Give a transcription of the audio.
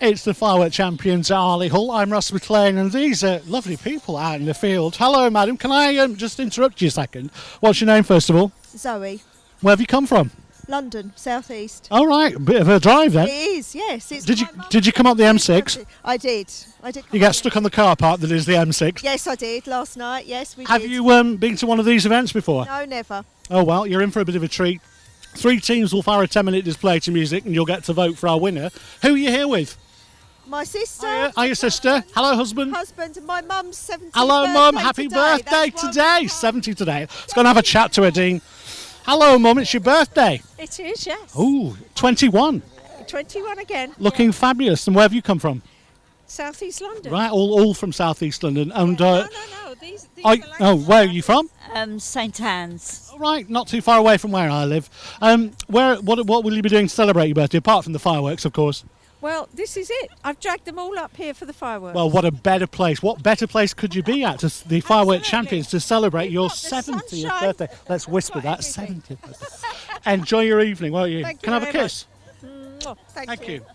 It's the Firework Champions at Arley Hall. I'm Russ McLean, and these are lovely people out in the field. Hello, madam. Can I just interrupt you a second? What's your name, first of all? Zoe. Where have you come from? London, South East. All right, a bit of a drive then. It is, yes. It's Did you come up the M6? I did. You get stuck on the car park that is the M6? Yes, I did last night. Yes, we did. Have you been to one of these events before? No, never. Oh, well, you're in for a bit of a treat. 3 teams will fire a 10-minute display to music, and you'll get to vote for our winner. Who are you here with? My sister. Hiya, sister. Hello, husband. Husband, and my mum's 70. Hello, Mum. Happy birthday today. 70 today. Let's go and have a chat to her, Dean. Hello, Mum. It's your birthday. It is, yes. Ooh, 21. 21 again. Looking fabulous. And where have you come from? South East London. Right, all from South East London. And No. These where are you from? St Anne's. All right, not too far away from where I live. What will you be doing to celebrate your birthday, apart from the fireworks, of course? Well, this is it. I've dragged them all up here for the fireworks. Well, what a better place. What better place could you be at, to the Firework Champions, to celebrate your got the 70th sunshine. birthday? Let's whisper We've got that, everything. 70th birthday. Enjoy your evening, won't you? Thank you Can I have a very kiss? much. Thank you.